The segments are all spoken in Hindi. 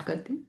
करते हैं।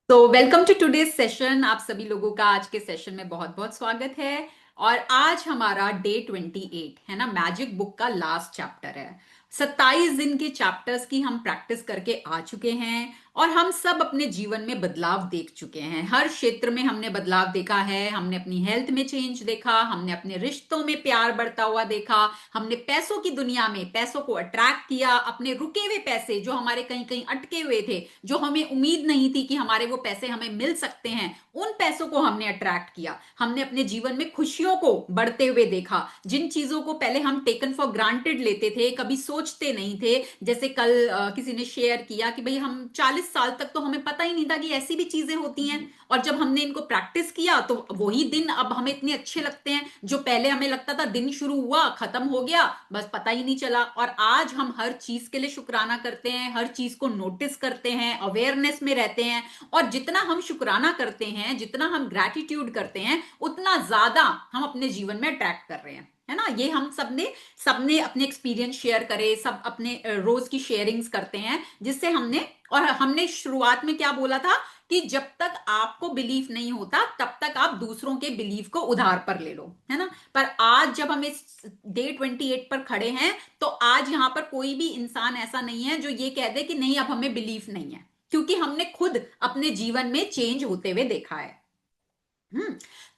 तो वेलकम टू टुडेज सेशन। आप सभी लोगों का आज के सेशन में बहुत बहुत स्वागत है। और आज हमारा डे 28 है ना, मैजिक बुक का लास्ट चैप्टर है। 27 दिन के चैप्टर्स की हम प्रैक्टिस करके आ चुके हैं और हम सब अपने जीवन में बदलाव देख चुके हैं। हर क्षेत्र में हमने बदलाव देखा है। हमने अपनी हेल्थ में चेंज देखा, हमने अपने रिश्तों में प्यार बढ़ता हुआ देखा, हमने पैसों की दुनिया में पैसों को अट्रैक्ट किया, अपने रुके हुए पैसे जो हमारे कहीं कहीं अटके हुए थे, जो हमें उम्मीद नहीं थी कि हमारे वो पैसे हमें मिल सकते हैं, उन पैसों को हमने अट्रैक्ट किया। हमने अपने जीवन में खुशियों को बढ़ते हुए देखा। जिन चीजों को पहले हम टेकन फॉर ग्रांटेड लेते थे, कभी सोचते नहीं थे, जैसे कल किसी ने शेयर किया कि भाई हम 40 साल तक तो हमें पता ही नहीं था कि ऐसी भी चीजें होती हैं, और जब हमने इनको प्रैक्टिस किया तो वही दिन अब हमें इतने अच्छे लगते हैं। जो पहले हमें लगता था दिन शुरू हुआ खत्म हो गया बस पता ही नहीं चला, और आज हम हर चीज के लिए शुक्राना करते हैं, हर चीज को नोटिस करते हैं, अवेयरनेस में रहते हैं। और जितना हम शुक्राना करते हैं, जितना हम ग्रैटिट्यूड करते हैं, उतना ज्यादा हम अपने जीवन में अट्रैक्ट कर रहे हैं, है ना। ये हम सबने सबने अपने एक्सपीरियंस शेयर करे, सब अपने रोज की शेयरिंग्स करते हैं, जिससे हमने शुरुआत में क्या बोला था कि जब तक आपको बिलीफ नहीं होता तब तक आप दूसरों के बिलीफ को उधार पर ले लो, है ना। पर आज जब हम इस डे 28 पर खड़े हैं, तो आज यहां पर कोई भी इंसान ऐसा नहीं है जो ये कह दे कि नहीं अब हमें बिलीफ नहीं है, क्योंकि हमने खुद अपने जीवन में चेंज होते हुए देखा है।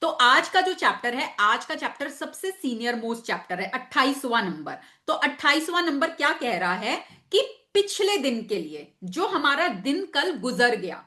तो आज का जो चैप्टर है, आज का चैप्टर सबसे सीनियर मोस्ट चैप्टर है, 28वां नंबर। तो 28वां नंबर क्या कह रहा है कि पिछले दिन के लिए, जो हमारा दिन कल गुजर गया,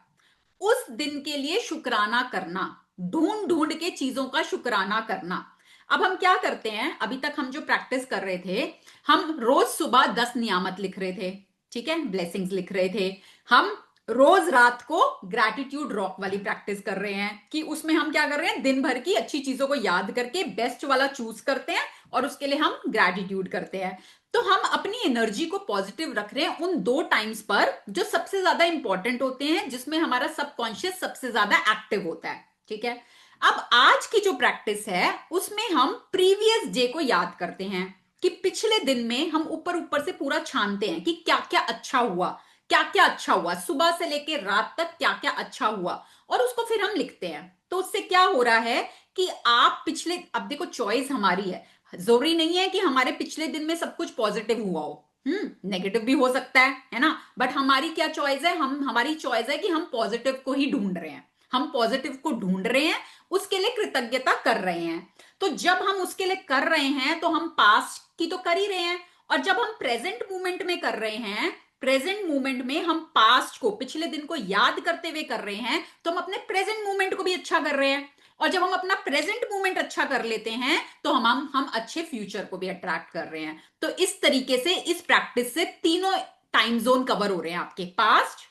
उस दिन के लिए शुक्राना करना, ढूंढ ढूंढ के चीजों का शुक्राना करना। अब हम क्या करते हैं, अभी तक हम जो प्रैक्टिस कर रहे थे, हम रोज सुबह 10 नियामत लिख रहे थे, ठीक है, ब्लेसिंग्स लिख रहे थे। हम रोज रात को ग्रैटिट्यूड रॉक वाली प्रैक्टिस कर रहे हैं कि उसमें हम क्या कर रहे हैं, दिन भर की अच्छी चीजों को याद करके बेस्ट वाला चूज करते हैं और उसके लिए हम ग्रैटिट्यूड करते हैं। तो हम अपनी एनर्जी को पॉजिटिव रख रहे हैं उन दो टाइम्स पर जो सबसे ज्यादा इंपॉर्टेंट होते हैं, जिसमें हमारा सबकॉन्शियस सबसे ज्यादा एक्टिव होता है, ठीक है। अब आज की जो प्रैक्टिस है उसमें हम प्रीवियस डे को याद करते हैं कि पिछले दिन में हम ऊपर ऊपर से पूरा छानते हैं कि क्या क्या अच्छा हुआ, क्या क्या अच्छा हुआ, सुबह से लेके रात तक क्या क्या अच्छा हुआ, और उसको फिर हम लिखते हैं। तो उससे क्या हो रहा है कि आप पिछले, अब देखो चॉइस हमारी है, जरूरी नहीं है कि हमारे पिछले दिन में सब कुछ पॉजिटिव हुआ हो, नेगेटिव भी हो सकता है ना। बट हमारी क्या चॉइस है, हमारी चॉइस है कि हम पॉजिटिव को ही ढूंढ रहे हैं, हम पॉजिटिव को ढूंढ रहे हैं, उसके लिए कृतज्ञता कर रहे हैं। तो जब हम उसके लिए कर रहे हैं तो हम पास्ट की तो कर ही रहे हैं, और जब हम प्रेजेंट मोमेंट में कर रहे हैं, प्रेजेंट मोमेंट में हम पास्ट को, पिछले दिन को याद करते हुए कर रहे हैं, तो हम अपने प्रेजेंट मोमेंट को भी अच्छा कर रहे हैं। और जब हम अपना प्रेजेंट मोमेंट अच्छा कर लेते हैं तो हम अच्छे फ्यूचर को भी अट्रैक्ट कर रहे हैं। तो इस तरीके से इस प्रैक्टिस से तीनों टाइम जोन कवर हो रहे हैं आपके, पास्ट,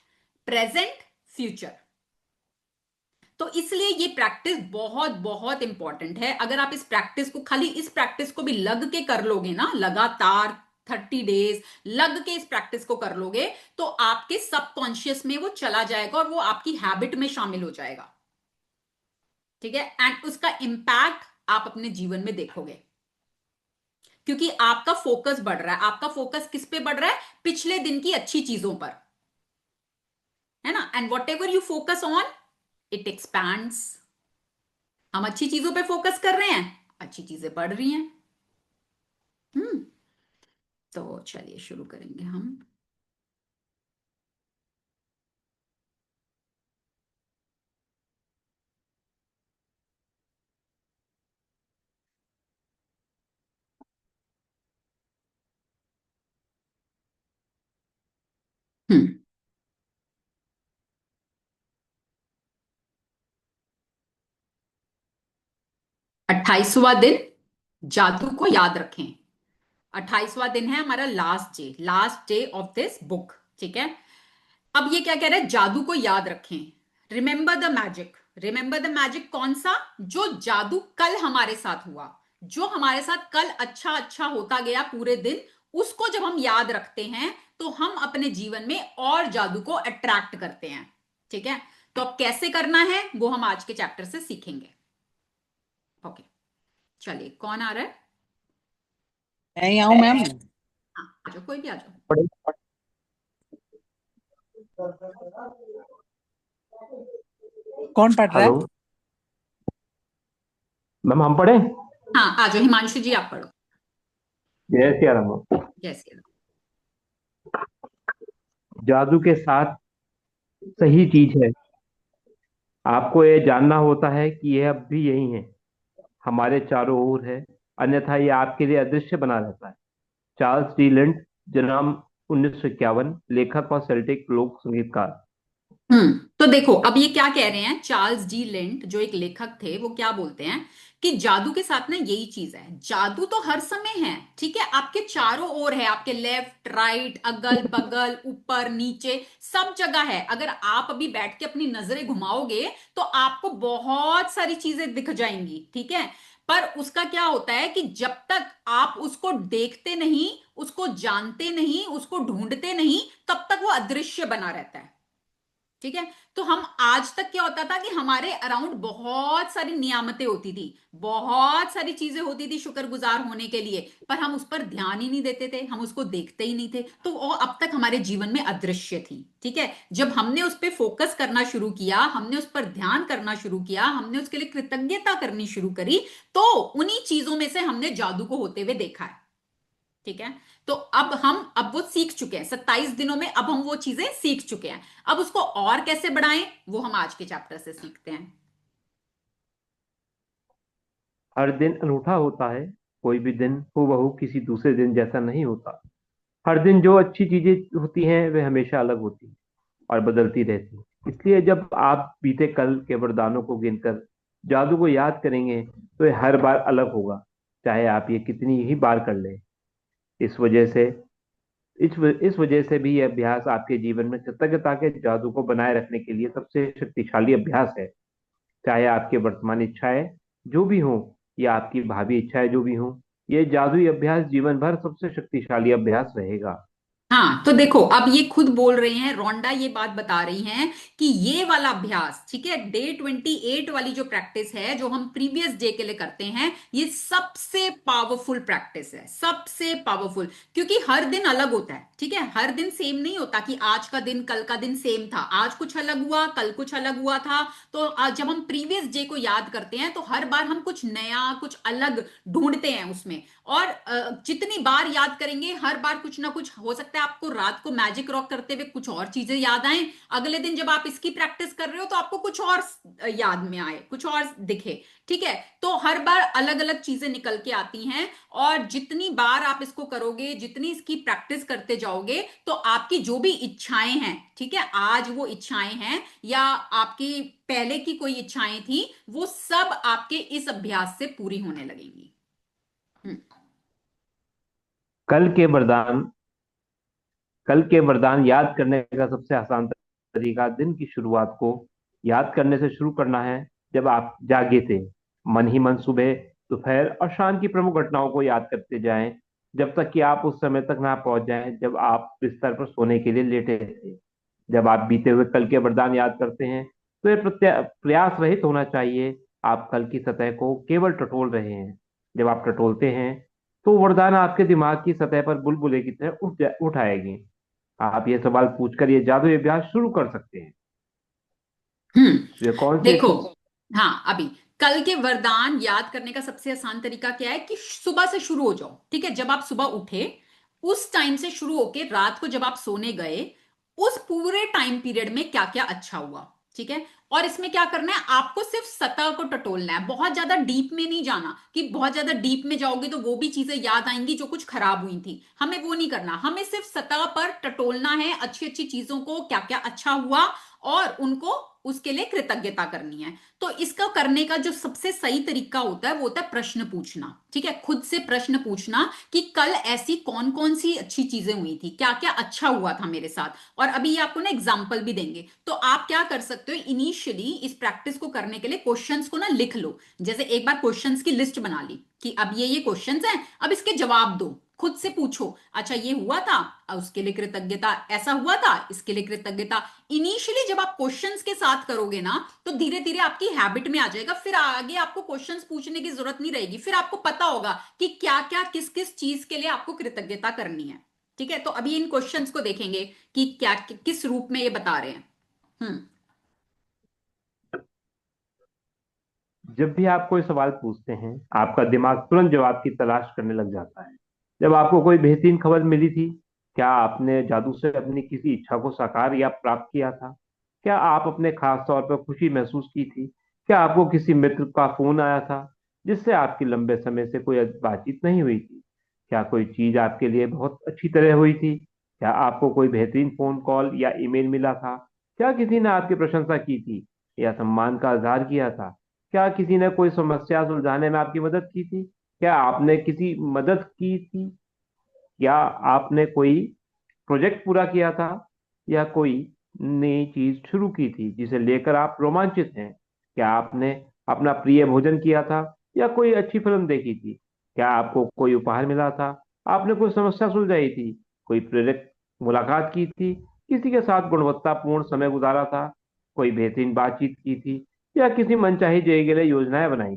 प्रेजेंट, फ्यूचर। तो इसलिए ये प्रैक्टिस बहुत बहुत इंपॉर्टेंट है। अगर आप इस प्रैक्टिस को, खाली इस प्रैक्टिस को भी लग के कर लोगे ना, लगातार 30 डेज लग के इस प्रैक्टिस को कर लोगे, तो आपके सबकॉन्शियस में वो चला जाएगा और वो आपकी हैबिट में शामिल हो जाएगा, ठीक है। एंड उसका इंपैक्ट आप अपने जीवन में देखोगे, क्योंकि आपका फोकस बढ़ रहा है। आपका फोकस किस पे बढ़ रहा है, पिछले दिन की अच्छी चीजों पर, है ना। And what ever you focus on, it expands. हम अच्छी चीजों पे फोकस कर रहे हैं, अच्छी चीजें बढ़ रही हैं। हम्म तो चलिए शुरू करेंगे हम। हम्म 28वां दिन, जादू को याद रखें। 28वां दिन है हमारा last day of this book, ठीक है। अब ये क्या कह रहा है, जादू को याद रखें, remember the magic. Remember the magic कौन सा, जो जादू कल हमारे साथ हुआ, जो हमारे साथ कल अच्छा अच्छा होता गया पूरे दिन, उसको जब हम याद रखते हैं तो हम अपने जीवन में और जादू को अट्रैक्ट करते हैं, ठीक है। तो अब कैसे करना है वो हम आज के चैप्टर से सीखेंगे। ओके, चलिए कौन आ रहा है। मैं ही आऊं मैम। हाँ आ जाओ, कोई भी आ जाओ। बड़े कौन पढ़ रहा है? हेलो मैम, हम पढ़े। हाँ, आ जाओ हिमांशु जी, आप पढ़ो। जय सिया राम मैम। जैसे। जादू के साथ सही चीज है। आपको ये जानना होता है कि यह अब भी यही है, हमारे चारों ओर है। अन्यथा ये आपके लिए अदृश्य बना रहता है। चार्ल्स डी लिंड, जन्म 1951, लेखक और सेल्टिक लोक संगीतकार। तो देखो अब ये क्या कह रहे हैं, चार्ल्स डी लिंट जो एक लेखक थे, वो क्या बोलते हैं कि जादू के साथ ना यही चीज है, जादू तो हर समय है, ठीक है, आपके चारों ओर है, आपके लेफ्ट राइट अगल बगल ऊपर नीचे सब जगह है। अगर आप अभी बैठ के अपनी नजरें घुमाओगे तो आपको बहुत सारी चीजें दिख जाएंगी, ठीक है। पर उसका क्या होता है कि जब तक आप उसको देखते नहीं, उसको जानते नहीं, उसको ढूंढते नहीं, तब तक वो अदृश्य बना रहता है, ठीक है। तो हम आज तक क्या होता था कि हमारे अराउंड बहुत सारी नियामतें होती थी, बहुत सारी चीजें होती थी शुक्रगुजार होने के लिए, पर हम उस पर ध्यान ही नहीं देते थे, हम उसको देखते ही नहीं थे, तो वो अब तक हमारे जीवन में अदृश्य थी, ठीक है। जब हमने उस पर फोकस करना शुरू किया, हमने उस पर ध्यान करना शुरू किया, हमने उसके लिए कृतज्ञता करनी शुरू करी, तो उन्हीं चीजों में से हमने जादू को होते हुए देखा है, ठीक है। तो अब वो सीख चुके हैं, 27 दिनों में अब हम वो चीजें सीख चुके हैं। अब उसको और कैसे बढ़ाएं, वो हम आज के चैप्टर से सीखते हैं। हर दिन अनूठा होता है। कोई भी दिन हूबहू किसी दूसरे दिन जैसा नहीं होता। हर दिन जो अच्छी चीजें होती हैं वे हमेशा अलग होती हैं और बदलती रहती हैं। इसलिए जब आप बीते कल के वरदानों को गिनकर जादू को याद करेंगे तो ये हर बार अलग होगा, चाहे आप ये कितनी ही बार कर लें। इस वजह से इस वजह से भी यह अभ्यास आपके जीवन में कृतज्ञता के जादू को बनाए रखने के लिए सबसे शक्तिशाली अभ्यास है। चाहे आपके वर्तमान इच्छाएं जो भी हों या आपकी भावी इच्छाएं जो भी हों, यह जादुई अभ्यास जीवन भर सबसे शक्तिशाली अभ्यास रहेगा। हाँ, तो देखो अब ये खुद बोल रहे हैं, रोंडा ये बात बता रही हैं कि ये वाला अभ्यास, ठीक है, डे 28 वाली जो प्रैक्टिस है जो हम प्रीवियस डे के लिए करते हैं, ये सबसे पावरफुल प्रैक्टिस है, सबसे पावरफुल। क्योंकि हर दिन अलग होता है, ठीक है, हर दिन सेम नहीं होता कि आज का दिन कल का दिन सेम था, आज कुछ अलग हुआ कल कुछ अलग हुआ था। तो आज जब हम प्रीवियस डे को याद करते हैं तो हर बार हम कुछ नया कुछ अलग ढूंढते हैं उसमें। और जितनी बार याद करेंगे हर बार कुछ ना कुछ हो सकता है, आपको रात को मैजिक रॉक करते हुए कुछ और चीजें याद आए, अगले दिन जब आप इसकी प्रैक्टिस कर रहे हो तो आपको कुछ और याद में आए, कुछ और दिखे, ठीक है। तो हर बार अलग अलग चीजें निकल के आती हैं, और जितनी बार आप इसको करोगे, जितनी इसकी प्रैक्टिस करते जाओगे, तो आपकी जो भी इच्छाएं हैं, ठीक है, आज वो इच्छाएं हैं या आपकी पहले की कोई इच्छाएं थी, वो सब आपके इस अभ्यास से पूरी होने लगेंगी। हम्म। कल के वरदान कल के वरदान याद करने का सबसे आसान तरीका दिन की शुरुआत को याद करने से शुरू करना है। जब आप जागे थे, मन ही मन सुबह, दोपहर और शाम की प्रमुख घटनाओं को याद करते जाएं, जब तक कि आप उस समय तक ना पहुंच जाएं जब आप बिस्तर पर सोने के लिए लेटे थे। जब आप बीते हुए कल के वरदान याद करते हैं तो ये प्रयास रहित होना चाहिए। आप कल की सतह को केवल टटोल रहे हैं। जब आप टटोलते हैं तो वरदान आपके दिमाग की सतह पर बुलबुले की तरह उठ आएगी। आप ये सवाल पूछकर ये जादुई अभ्यास शुरू कर सकते हैं। हम्म। वे कौन से देखो, हाँ, अभी कल के वरदान याद करने का सबसे आसान तरीका क्या है कि सुबह से शुरू हो जाओ, ठीक है, जब आप सुबह उठे उस टाइम से शुरू होके रात को जब आप सोने गए, उस पूरे टाइम पीरियड में क्या क्या अच्छा हुआ, ठीक है। और इसमें क्या करना है, आपको सिर्फ सतह को टटोलना है, बहुत ज्यादा डीप में नहीं जाना, कि बहुत ज्यादा डीप में जाओगे तो वो भी चीजें याद आएंगी जो कुछ खराब हुई थी, हमें वो नहीं करना, हमें सिर्फ सतह पर टटोलना है अच्छी अच्छी चीजों को, क्या क्या अच्छा हुआ, और उनको उसके लिए कृतज्ञता करनी है। तो इसका करने का जो सबसे सही तरीका होता है वो होता है प्रश्न पूछना, ठीक है, खुद से प्रश्न पूछना कि कल ऐसी कौन कौन सी अच्छी चीजें हुई थी, क्या क्या अच्छा हुआ था मेरे साथ। और अभी ये आपको ना एग्जाम्पल भी देंगे, तो आप क्या कर सकते हो, इनिशियली इस प्रैक्टिस को करने के लिए क्वेश्चंस को ना लिख लो। जैसे एक बार क्वेश्चंस की लिस्ट बना ली कि अब ये क्वेश्चंस हैं, अब इसके जवाब दो, खुद से पूछो, अच्छा ये हुआ था, उसके लिए कृतज्ञता, ऐसा हुआ था इसके लिए कृतज्ञता। इनिशियली जब आप क्वेश्चंस के साथ करोगे ना, तो धीरे धीरे आपकी हैबिट में आ जाएगा, फिर आगे आपको क्वेश्चंस पूछने की जरूरत नहीं रहेगी, फिर आपको पता होगा कि क्या क्या किस किस चीज के लिए आपको कृतज्ञता करनी है। ठीक है, तो अभी इन क्वेश्चंस को देखेंगे कि क्या किस रूप में ये बता रहे हैं। हम्म। जब भी आप कोई सवाल पूछते हैं, आपका दिमाग तुरंत जवाब की तलाश करने लग जाता है। जब आपको कोई बेहतरीन खबर मिली थी, क्या आपने जादू से अपनी किसी इच्छा को साकार या प्राप्त किया था? क्या आप अपने खास तौर पर खुशी महसूस की थी? क्या आपको किसी मित्र का फोन आया था जिससे आपकी लंबे समय से कोई बातचीत नहीं हुई थी? क्या कोई चीज आपके लिए बहुत अच्छी तरह हुई थी? क्या आपको कोई बेहतरीन फोन कॉल या ईमेल मिला था? क्या किसी ने आपकी प्रशंसा की थी या सम्मान का इजहार किया था? क्या किसी ने कोई समस्या सुलझाने में आपकी मदद की थी? क्या आपने किसी मदद की थी? क्या आपने कोई प्रोजेक्ट पूरा किया था या कोई नई चीज शुरू की थी जिसे लेकर आप रोमांचित हैं? क्या आपने अपना प्रिय भोजन किया था या कोई अच्छी फिल्म देखी थी? क्या आपको कोई उपहार मिला था? आपने कोई समस्या सुलझाई थी? कोई प्रेरक मुलाकात की थी? किसी के साथ गुणवत्तापूर्ण समय गुजारा था? कोई बेहतरीन बातचीत की थी या किसी मनचाही जगह के लिए योजनाएं बनाई?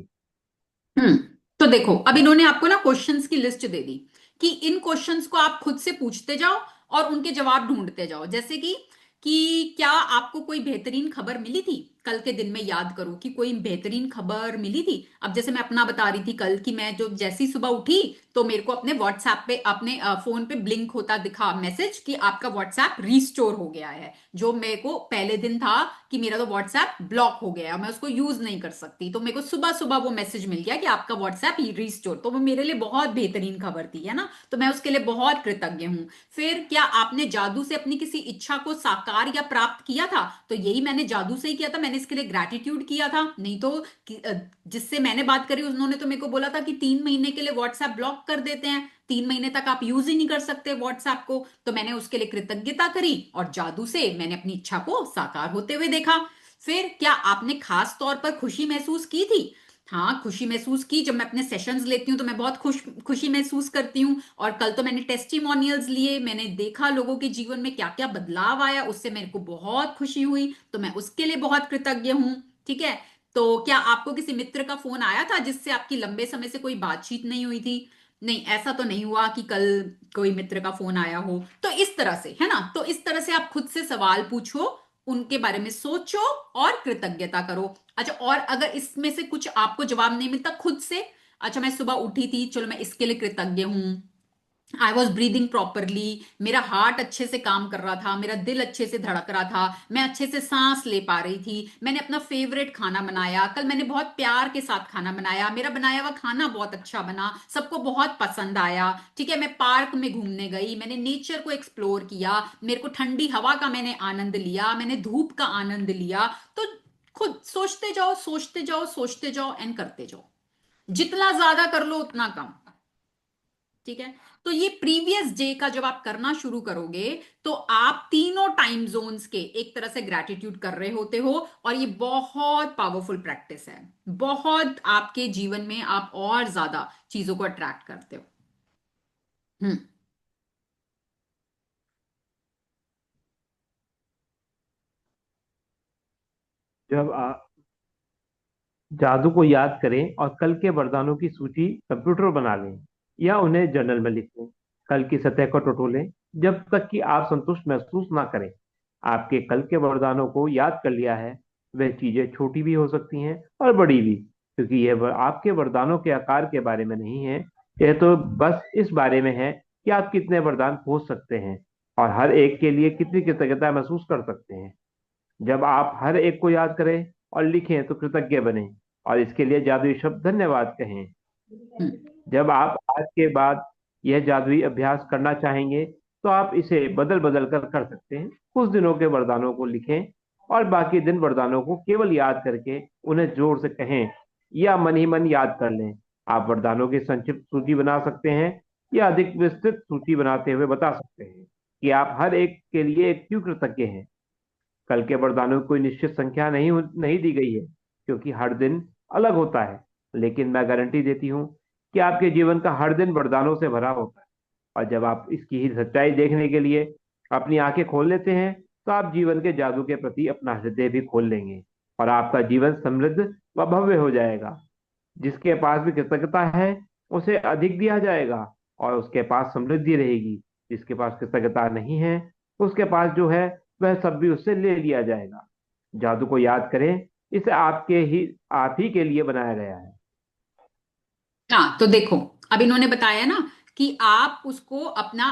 हम्म। तो देखो, अब इन्होंने आपको ना क्वेश्चंस की लिस्ट दे दी कि इन क्वेश्चंस को आप खुद से पूछते जाओ और उनके जवाब ढूंढते जाओ। जैसे कि क्या आपको कोई बेहतरीन खबर मिली थी कल के दिन में, याद करो कि कोई बेहतरीन खबर मिली थी। अब जैसे मैं अपना बता रही थी कल की, मैं जो जैसी सुबह उठी तो मेरे को अपने व्हाट्सएप पे, अपने फोन पे ब्लिंक होता दिखा मैसेज कि आपका व्हाट्सएप रीस्टोर हो गया है। जो मेरे को पहले दिन था कि मेरा तो व्हाट्सएप ब्लॉक हो गया, मैं उसको यूज नहीं कर सकती, तो मेरे को सुबह सुबह वो मैसेज मिल गया कि आपका व्हाट्सएप रीस्टोर। तो वो मेरे लिए बहुत बेहतरीन खबर थी, है ना, तो मैं उसके लिए बहुत कृतज्ञ हूं। फिर क्या आपने जादू से अपनी किसी इच्छा को साकार या प्राप्त किया था? तो यही मैंने जादू से ही किया था, मैंने इसके लिए ग्रैटिट्यूड किया था। नहीं तो जिससे मैंने बात करी उन्होंने तो मेरे को बोला था कि 3 महीने के लिए व्हाट्सएप ब्लॉक कर देते हैं, 3 महीने तक आप यूज ही नहीं कर सकते व्हाट्सएप को। तो मैंने उसके लिए कृतज्ञता करी और जादू से मैंने अपनी इच्छा को साकार होते हुए देखा। फिर क्या आपने खास तौर पर खुशी महसूस की थी? हाँ, खुशी महसूस की। जब मैं अपने सेशंस लेती हूँ तो मैं बहुत खुशी महसूस करती हूँ। और कल तो मैंने टेस्टिमोनियल्स लिए, मैंने देखा लोगों के जीवन में क्या क्या बदलाव आया, उससे मेरे को बहुत खुशी हुई, तो मैं उसके लिए बहुत कृतज्ञ हूँ। ठीक है। तो क्या आपको किसी मित्र का फोन आया था जिससे आपकी लंबे समय से कोई बातचीत नहीं हुई थी? नहीं, ऐसा तो नहीं हुआ कि कल कोई मित्र का फोन आया हो। तो इस तरह से, है ना, तो इस तरह से आप खुद से सवाल पूछो, उनके बारे में सोचो और कृतज्ञता करो। अच्छा, और अगर इसमें से कुछ आपको जवाब नहीं मिलता खुद से, अच्छा मैं सुबह उठी थी, चलो मैं इसके लिए कृतज्ञ हूं, आई वॉज ब्रीदिंग प्रॉपरली, मेरा हार्ट अच्छे से काम कर रहा था, मेरा दिल अच्छे से धड़क रहा था, मैं अच्छे से सांस ले पा रही थी, मैंने अपना फेवरेट खाना बनाया, कल मैंने बहुत प्यार के साथ खाना बनाया, मेरा बनाया हुआ खाना बहुत अच्छा बना, सबको बहुत पसंद आया। ठीक है, मैं पार्क में घूमने गई, मैंने नेचर को एक्सप्लोर किया, मेरे को ठंडी हवा का मैंने आनंद लिया, मैंने धूप का आनंद लिया। तो खुद सोचते जाओ, सोचते जाओ, सोचते जाओ एंड करते जाओ। जितना ज्यादा कर लो उतना कम। ठीक है। तो ये प्रीवियस डे का जब आप करना शुरू करोगे तो आप तीनों टाइम जोन्स के एक तरह से ग्रैटिट्यूड कर रहे होते हो, और ये बहुत पावरफुल प्रैक्टिस है। बहुत आपके जीवन में आप और ज्यादा चीजों को अट्रैक्ट करते हो। हम्म। जब आप जादू को याद करें और कल के वरदानों की सूची कंप्यूटर बना लें या उन्हें जर्नल में लिख लें। कल की सतह को टटोलें जब तक कि आप संतुष्ट महसूस ना करें। आपके कल के वरदानों को याद कर लिया है, वह चीजें छोटी भी हो सकती हैं और बड़ी भी, क्योंकि आपके वरदानों के आकार के बारे में नहीं है। यह तो बस इस बारे में है कि आप कितने वरदान खोज सकते हैं और हर एक के लिए कितनी कृतज्ञता महसूस कर सकते हैं। जब आप हर एक को याद करें और लिखें तो कृतज्ञ बने और इसके लिए जादुई शब्द धन्यवाद कहें। हम्म। जब आप आज के बाद यह जादुई अभ्यास करना चाहेंगे तो आप इसे बदल बदल कर सकते हैं। कुछ दिनों के वरदानों को लिखें और बाकी दिन वरदानों को केवल याद करके उन्हें जोर से कहें या मन ही मन याद कर लें। आप वरदानों की संक्षिप्त सूची बना सकते हैं या अधिक विस्तृत सूची बनाते हुए बता सकते हैं कि आप हर एक के लिए क्यों कृतज्ञ हैं। कल के वरदानों की कोई निश्चित संख्या नहीं दी गई है, क्योंकि हर दिन अलग होता है। लेकिन मैं गारंटी देती हूँ कि आपके जीवन का हर दिन वरदानों से भरा होता है। और जब आप इसकी ही सच्चाई देखने के लिए अपनी आंखें खोल लेते हैं तो आप जीवन के जादू के प्रति अपना हृदय भी खोल लेंगे और आपका जीवन समृद्ध व भव्य हो जाएगा। जिसके पास भी कृतज्ञता है उसे अधिक दिया जाएगा और उसके पास समृद्धि रहेगी। जिसके पास कृतज्ञता नहीं है, उसके पास जो है वह सब भी उससे ले लिया जाएगा। जादू को याद करें, इसे आप ही के लिए बनाया गया है। हाँ, तो देखो, अब इन्होंने बताया ना कि आप उसको अपना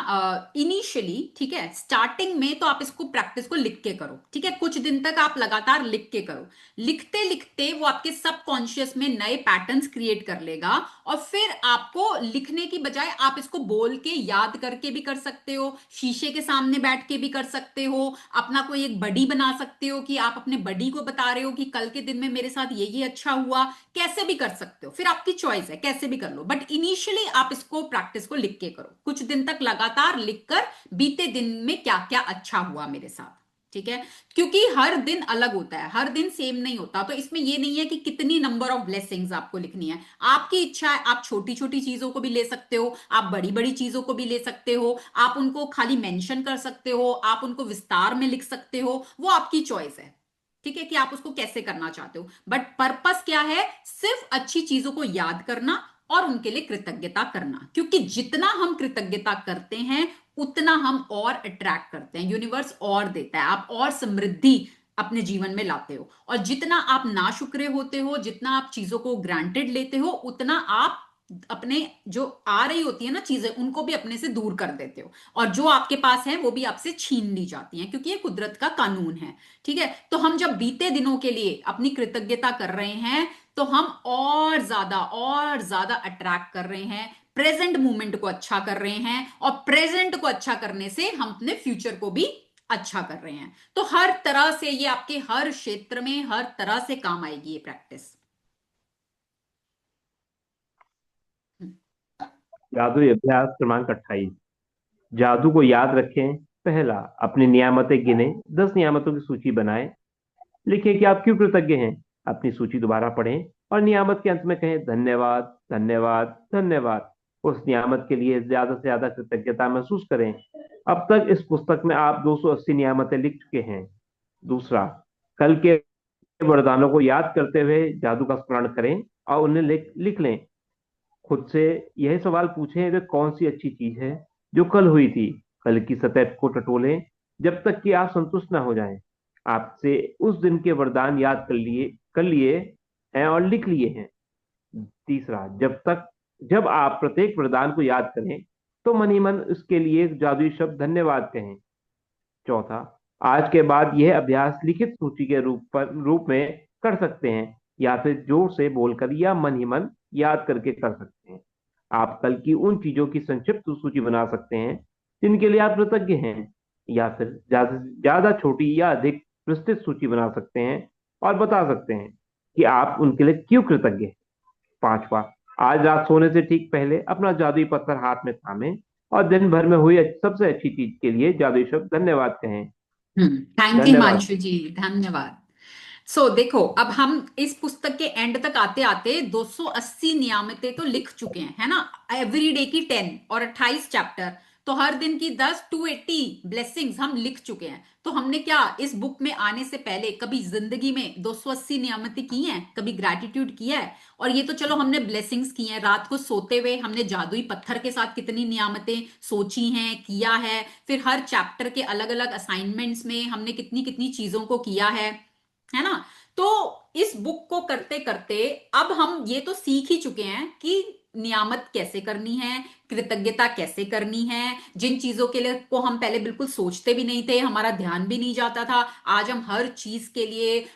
इनिशियली, ठीक है, स्टार्टिंग में तो आप इसको प्रैक्टिस को लिख के करो, ठीक है, कुछ दिन तक आप लगातार लिख के करो। लिखते लिखते वो आपके सबकॉन्शियस में नए पैटर्न्स क्रिएट कर लेगा, और फिर आपको लिखने की बजाय आप इसको बोल के याद करके भी कर सकते हो, शीशे के सामने बैठ के भी कर सकते हो, अपना कोई एक बडी बना सकते हो कि आप अपने बडी को बता रहे हो कि कल के दिन में मेरे साथ ये अच्छा हुआ। कैसे भी कर सकते हो, फिर आपकी चॉइस है, कैसे भी कर लो, बट इनिशियली आप इसको प्रैक्टिस को लिख के करो, कुछ दिन तक लगातार लिखकर बीते दिन में क्या क्या अच्छा हुआ मेरे साथ, ठीक है। क्योंकि हर दिन अलग होता है, हर दिन सेम नहीं होता, तो इसमें ये नहीं है कि कितनी नंबर ऑफ ब्लेसिंग्स आपको लिखनी है, आपकी इच्छा है, आप छोटी छोटी चीजों को भी ले सकते हो, आप बड़ी बड़ी चीजों को भी ले सकते हो, आप उनको खाली मेंशन कर सकते हो, आप उनको विस्तार में लिख सकते हो, वो आपकी चॉइस है, ठीक है, कि आप उसको कैसे करना चाहते हो। बट पर्पस क्या है, सिर्फ अच्छी चीजों को याद करना और उनके लिए कृतज्ञता करना, क्योंकि जितना हम कृतज्ञता करते हैं उतना हम और अट्रैक्ट करते हैं, यूनिवर्स और देता है, आप और समृद्धि अपने जीवन में लाते हो, और जितना आप नाशुक्रे होते हो, जितना आप चीजों को ग्रांटेड लेते हो, उतना आप अपने जो आ रही होती है ना चीजें, उनको भी अपने से दूर कर देते हो, और जो आपके पास है वो भी आपसे छीन ली जाती हैं, क्योंकि ये कुदरत का कानून है, ठीक है। तो हम जब बीते दिनों के लिए अपनी कृतज्ञता कर रहे हैं, तो हम और ज्यादा अट्रैक्ट कर रहे हैं, प्रेजेंट मोमेंट को अच्छा कर रहे हैं, और प्रेजेंट को अच्छा करने से हम अपने फ्यूचर को भी अच्छा कर रहे हैं। तो हर तरह से ये आपके हर क्षेत्र में हर तरह से काम आएगी ये प्रैक्टिस। जादुई अभ्यास क्रमांक 28। जादू को याद रखें। पहला, अपनी नियामतें गिने। 10 नियामतों की सूची बनाएं। लिखें कि आप क्यों कृतज्ञ हैं। अपनी सूची दोबारा पढ़ें और नियामत के अंत में कहें धन्यवाद, धन्यवाद, धन्यवाद। उस नियामत के लिए ज्यादा से ज्यादा कृतज्ञता महसूस करें। अब तक इस पुस्तक में आप 280 नियामतें लिख चुके हैं। दूसरा, कल के वरदानों को याद करते हुए जादू का स्मरण करें और उन्हें लिख लें। खुद से यह सवाल पूछें, वे कौन सी अच्छी चीज है जो कल हुई थी। कल की सतह को टटोलें जब तक कि आप संतुष्ट न हो जाएं। आपसे उस दिन के वरदान याद कर लिए हैं और लिख लिए हैं। तीसरा, जब आप प्रत्येक वरदान को याद करें तो मन ही मन उसके लिए एक जादुई शब्द धन्यवाद कहें। चौथा, आज के बाद यह अभ्यास लिखित सूची के रूप में कर सकते हैं, या फिर जोर से बोलकर या मन ही मन याद करके कर सकते हैं। आप कल की उन चीजों की संक्षिप्त सूची बना सकते हैं जिनके लिए आप कृतज्ञ हैं, या फिर ज्यादा ज्यादा छोटी या अधिक विस्तृत सूची बना सकते हैं और बता सकते हैं कि आप उनके लिए क्यों कृतज्ञ हैं। पांचवा, आज रात सोने से ठीक पहले अपना जादुई पत्थर हाथ में थामें और दिन भर में हुई सबसे अच्छी चीज के लिए जादुई शब्द धन्यवाद कहें। थैंक यू धन्यवाद। हिमांशु जी, धन्यवाद। देखो, अब हम इस पुस्तक के एंड तक आते आते 280 नियामतें तो लिख चुके हैं, है ना, एवरी डे की 10 और 28 चैप्टर, तो हर दिन की 10 280 ब्लेसिंग्स हम लिख चुके हैं। तो हमने क्या इस बुक में आने से पहले कभी जिंदगी में 280 नियामतें की हैं, कभी ग्रैटिट्यूड किया है? और ये तो चलो हमने ब्लेसिंग्स की हैं, रात को सोते हुए हमने जादुई पत्थर के साथ कितनी नियामतें सोची हैं, किया है, फिर हर चैप्टर के अलग अलग असाइनमेंट्स में हमने कितनी कितनी चीजों को किया है ना। तो इस बुक को करते करते अब हम ये तो सीख ही चुके हैं कि नियामत कैसे करनी है, कृतज्ञता कैसे करनी है, जिन चीजों के लिए को हम पहले बिल्कुल सोचते भी नहीं थे, हमारा ध्यान भी नहीं जाता था, आज हम हर चीज के लिए,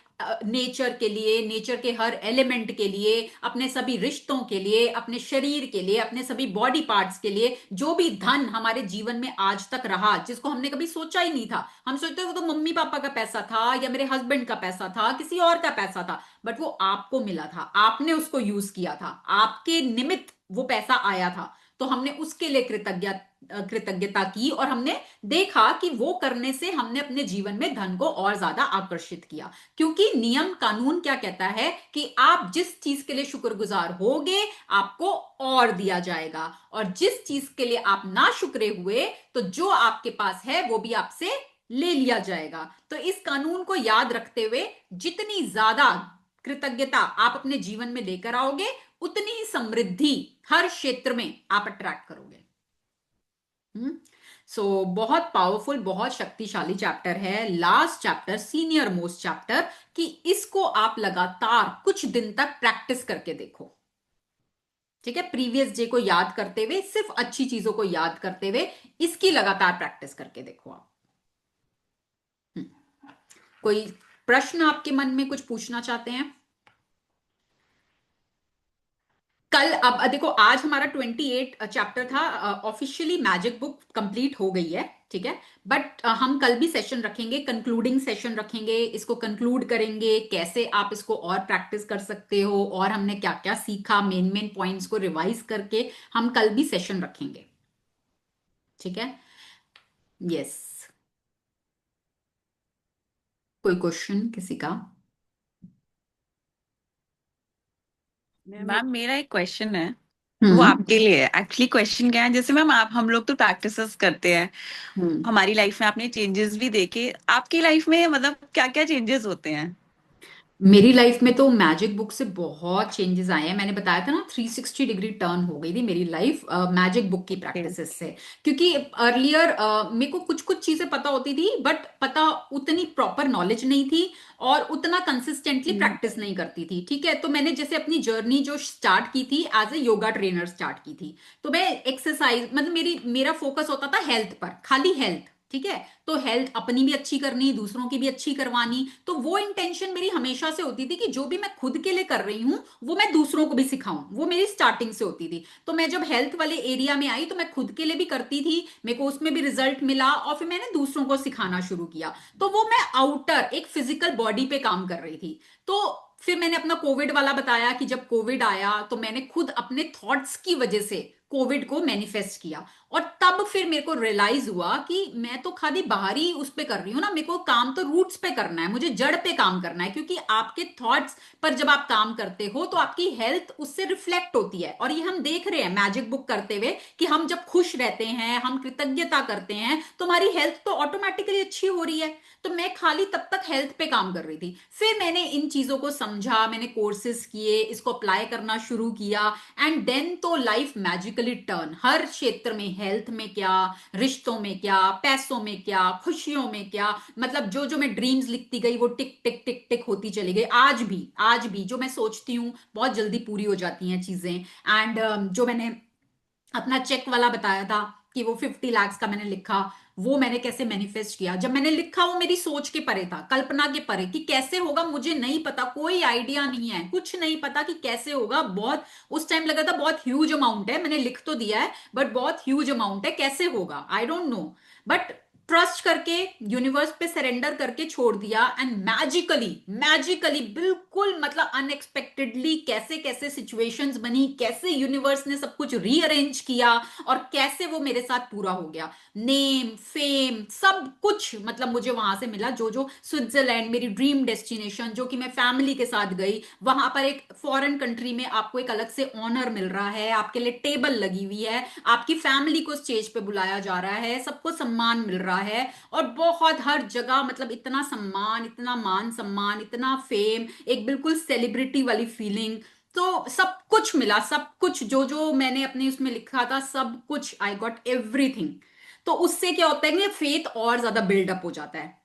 नेचर के लिए, नेचर के हर एलिमेंट के लिए, अपने सभी रिश्तों के लिए, अपने शरीर के लिए, अपने सभी बॉडी पार्ट्स के लिए, जो भी धन हमारे जीवन में आज तक रहा जिसको हमने कभी सोचा ही नहीं था, हम सोचते वो तो मम्मी पापा का पैसा था या मेरे हस्बैंड का पैसा था, किसी और का पैसा था, बट वो आपको मिला था, आपने उसको यूज किया था, आपके निमित्त वो पैसा आया था, तो हमने उसके लिए कृतज्ञता की, और हमने देखा कि वो करने से हमने अपने जीवन में धन को और ज्यादा आकर्षित किया। क्योंकि नियम कानून क्या कहता है कि आप जिस चीज के लिए शुक्रगुजार होगे आपको और दिया जाएगा, और जिस चीज के लिए आप ना शुक्रे हुए तो जो आपके पास है वो भी आपसे ले लिया जाएगा। तो इस कानून को याद रखते हुए जितनी ज्यादा कृतज्ञता आप अपने जीवन में लेकर आओगे, उतनी ही समृद्धि हर क्षेत्र में आप अट्रैक्ट करोगे। बहुत पावरफुल, बहुत शक्तिशाली चैप्टर है, last chapter, senior most chapter, कि इसको आप लगातार कुछ दिन तक प्रैक्टिस करके देखो। ठीक है, प्रीवियस डे को याद करते हुए, सिर्फ अच्छी चीजों को याद करते हुए इसकी लगातार प्रैक्टिस करके देखो आप। हम्म, कोई प्रश्न आपके मन में कुछ पूछना चाहते हैं? कल, अब देखो, आज हमारा 28 चैप्टर था, ऑफिशियली मैजिक बुक कंप्लीट हो गई है, ठीक है। बट हम कल भी सेशन रखेंगे, कंक्लूडिंग सेशन रखेंगे, इसको कंक्लूड करेंगे, कैसे आप इसको और प्रैक्टिस कर सकते हो, और हमने क्या क्या सीखा, मेन मेन पॉइंट्स को रिवाइज करके हम कल भी सेशन रखेंगे, ठीक है। यस, कोई क्वेश्चन किसी का? मैम मेरा एक क्वेश्चन है, वो हम्म। आपके लिए है। एक्चुअली क्वेश्चन क्या है, जैसे मैम आप हम लोग तो प्रैक्टिसेस करते हैं, हम्म। हमारी लाइफ में आपने चेंजेस भी देखे, आपकी लाइफ में मतलब क्या क्या चेंजेस होते हैं? मेरी लाइफ में तो मैजिक बुक से बहुत चेंजेस आए हैं। मैंने बताया था ना, 360 डिग्री टर्न हो गई थी मेरी लाइफ मैजिक बुक की Okay. प्रैक्टिसेस से। क्योंकि अर्लियर मेरे को कुछ कुछ चीजें पता होती थी, बट पता उतनी प्रॉपर नॉलेज नहीं थी, और उतना कंसिस्टेंटली हम्म। प्रैक्टिस नहीं करती थी। ठीक है, तो मैंने जैसे अपनी जर्नी जो स्टार्ट की थी, as a yoga trainer start की थी। तो मैं एक्सरसाइज, मतलब मेरा फोकस होता था हेल्थ पर, खाली हेल्थ। ठीक है, तो हेल्थ अपनी भी अच्छी करनी, दूसरों की भी अच्छी करवानी, तो वो इंटेंशन मेरी हमेशा से होती थी कि जो भी मैं खुद के लिए कर रही हूं वो मैं दूसरों को भी सिखाऊं, वो मेरी स्टार्टिंग से होती थी। तो मैं जब हेल्थ वाले एरिया में आई तो मैं खुद के लिए भी करती थी, मेरे को उसमें भी रिजल्ट मिला, और फिर मैंने दूसरों को सिखाना शुरू किया। तो वो मैं आउटर एक फिजिकल बॉडी पे काम कर रही थी। तो फिर मैंने अपना कोविड वाला बताया कि जब कोविड आया तो मैंने खुद अपने थॉट्स की वजह से कोविड को मैनिफेस्ट किया। और तब फिर मेरे को रियलाइज हुआ कि मैं तो खाली बाहरी उस पे कर रही हूँ ना, मेरे को काम तो रूट्स पे करना है, मुझे जड़ पे काम करना है। क्योंकि आपके थॉट्स पर जब आप काम करते हो तो आपकी हेल्थ उससे रिफ्लेक्ट होती है। और ये हम देख रहे हैं मैजिक बुक करते हुए कि हम जब खुश रहते हैं, हम कृतज्ञता करते हैं, तो हमारी हेल्थ तो ऑटोमेटिकली अच्छी हो रही है। तो मैं खाली तब तक हेल्थ पे काम कर रही थी। फिर मैंने इन चीजों को समझा, मैंने कोर्सेज किए, इसको अप्लाई करना शुरू किया, एंड देन तो लाइफ मैजिकली टर्न, हर क्षेत्र में, हेल्थ में क्या, रिश्तों में क्या, पैसों में क्या, खुशियों में क्या, मतलब जो जो मैं ड्रीम्स लिखती गई वो टिक टिक टिक टिक होती चली गई। आज भी जो मैं सोचती हूँ बहुत जल्दी पूरी हो जाती हैं चीजें। एंड जो मैंने अपना चेक वाला बताया था कि वो 50 लाख का मैंने लिखा, वो मैंने कैसे मैनिफेस्ट किया, जब मैंने लिखा वो मेरी सोच के परे था, कल्पना के परे, कि कैसे होगा मुझे नहीं पता, कोई आइडिया नहीं है, कुछ नहीं पता कि कैसे होगा। बहुत उस टाइम लगा था बहुत ह्यूज अमाउंट है, मैंने लिख तो दिया है बट बहुत ह्यूज अमाउंट है, कैसे होगा I don't know. But trust करके, यूनिवर्स पे सरेंडर करके छोड़ दिया, एंड मैजिकली मैजिकली बिल्कुल, मतलब अनएक्सपेक्टेडली कैसे कैसे सिचुएशंस बनी, कैसे यूनिवर्स ने सब कुछ रीअरेंज किया, और कैसे वो मेरे साथ पूरा हो गया। नेम, फेम, सब कुछ मतलब मुझे वहां से मिला। जो जो स्विट्जरलैंड मेरी ड्रीम डेस्टिनेशन, जो कि मैं फैमिली के साथ गई, वहां पर एक फॉरेन कंट्री में आपको एक अलग से ऑनर मिल रहा है, आपके लिए टेबल लगी हुई है, आपकी फैमिली को स्टेज पे बुलाया जा रहा है, सबको सम्मान मिल रहा है, और बहुत हर जगह मतलब इतना सम्मान, इतना मान सम्मान, इतना फेम, एक बिल्कुल सेलिब्रिटी वाली फीलिंग। तो सब कुछ मिला, सब कुछ जो जो मैंने अपने उसमें लिखा था, सब कुछ, आई गॉट एवरीथिंग। तो उससे क्या होता है कि फेथ और ज्यादा बिल्डअप हो जाता है।